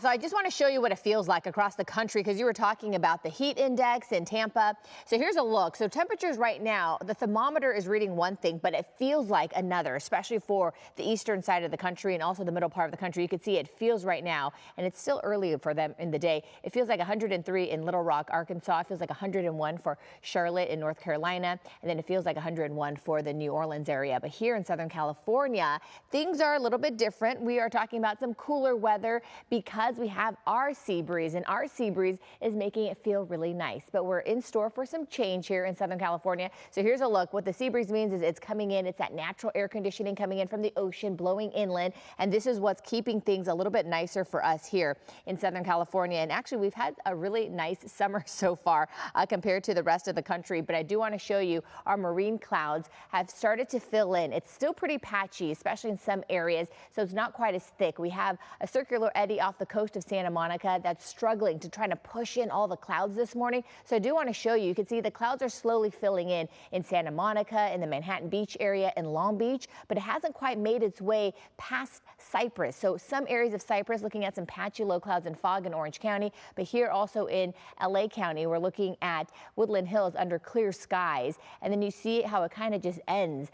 So I just want to show you what it feels like across the country because you were talking about the heat index in Tampa. So here's a look. So temperatures right now, the thermometer is reading one thing, but it feels like another, especially for the eastern side of the country and also the middle part of the country. You can see it feels right now, and it's still early for them in the day. It feels like 103 in Little Rock, Arkansas. It feels like 101 for Charlotte in North Carolina, and then it feels like 101 for the New Orleans area. But here in Southern California, things are a little bit different. We are talking about some cooler weather because we have our sea breeze, and our sea breeze is making it feel really nice. But we're in store for some change here in Southern California. So here's a look. What the sea breeze means is it's coming in. It's that natural air conditioning coming in from the ocean, blowing inland. And this is what's keeping things a little bit nicer for us here in Southern California. And actually, we've had a really nice summer so far compared to the rest of the country. But I do want to show you our marine clouds have started to fill in. It's still pretty patchy, especially in some areas, so it's not quite as thick. We have a circular eddy off the coast of Santa Monica that's struggling to try to push in all the clouds this morning. So I do want to show you. You can see the clouds are slowly filling in Santa Monica, in the Manhattan Beach area, in Long Beach, but it hasn't quite made its way past Cypress. So some areas of Cypress looking at some patchy low clouds and fog in Orange County, but here also in LA County, we're looking at Woodland Hills under clear skies. And then you see how it kind of just ends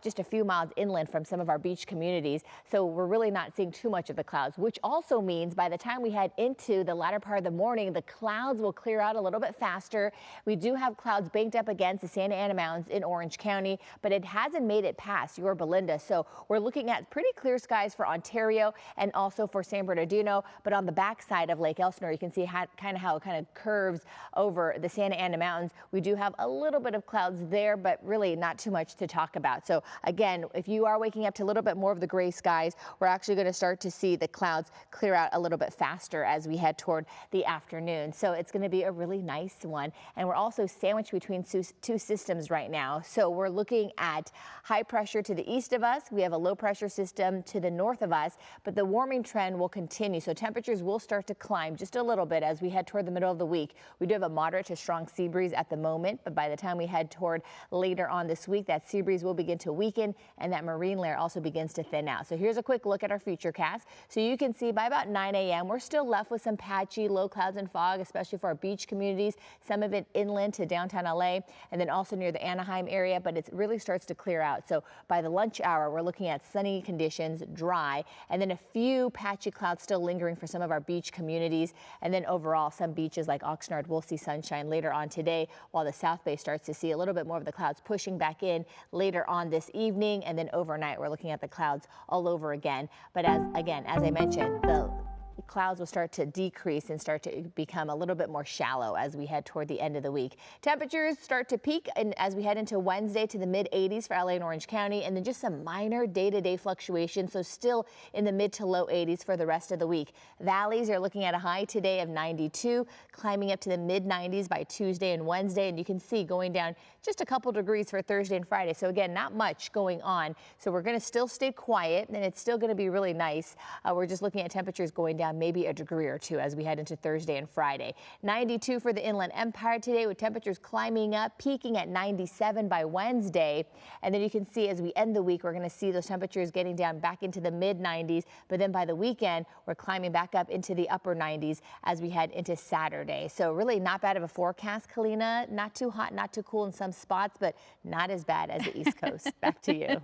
just a few miles inland from some of our beach communities. So we're really not seeing too much of the clouds, which also means by the time we head into the latter part of the morning, the clouds will clear out a little bit faster. We do have clouds banked up against the Santa Ana Mountains in Orange County, but it hasn't made it past Yorba Belinda. So we're looking at pretty clear skies for Ontario and also for San Bernardino. But on the backside of Lake Elsinore, you can see how it kind of curves over the Santa Ana Mountains. We do have a little bit of clouds there, but really not too much to talk about. So again, if you are waking up to a little bit more of the gray skies, we're actually going to start to see the clouds clear out a little bit faster as we head toward the afternoon. So it's going to be a really nice one. And we're also sandwiched between two systems right now. So we're looking at high pressure to the east of us. We have a low pressure system to the north of us, but the warming trend will continue. So temperatures will start to climb just a little bit as we head toward the middle of the week. We do have a moderate to strong sea breeze at the moment, but by the time we head toward later on this week, that sea breeze will begin to weaken and that marine layer also begins to thin out. So here's a quick look at our futurecast. So you can see by about 9 a.m. we're still left with some patchy low clouds and fog, especially for our beach communities, some of it inland to downtown LA and then also near the Anaheim area, but it really starts to clear out. So by the lunch hour, we're looking at sunny conditions, dry, and then a few patchy clouds still lingering for some of our beach communities. And then overall, some beaches like Oxnard will see sunshine later on today, while the South Bay starts to see a little bit more of the clouds pushing back in later on this evening. And then overnight, we're looking at the clouds all over again. But as I mentioned, the clouds will start to decrease and start to become a little bit more shallow as we head toward the end of the week. Temperatures start to peak and as we head into Wednesday to the mid 80s for LA and Orange County, and then just some minor day-to-day fluctuations. So still in the mid to low 80s for the rest of the week. Valleys are looking at a high today of 92, climbing up to the mid 90s by Tuesday and Wednesday. And you can see going down just a couple degrees for Thursday and Friday. So again, not much going on. So we're going to still stay quiet and it's still going to be really nice. We're just looking at temperatures going down maybe a degree or two as we head into Thursday and Friday. 92 for the Inland Empire today with temperatures climbing up, peaking at 97 by Wednesday. And then you can see as we end the week, we're going to see those temperatures getting down back into the mid 90s. But then by the weekend, we're climbing back up into the upper 90s as we head into Saturday. So really not bad of a forecast, Kalina. Not too hot, not too cool in some spots, but not as bad as the East Coast. Back to you.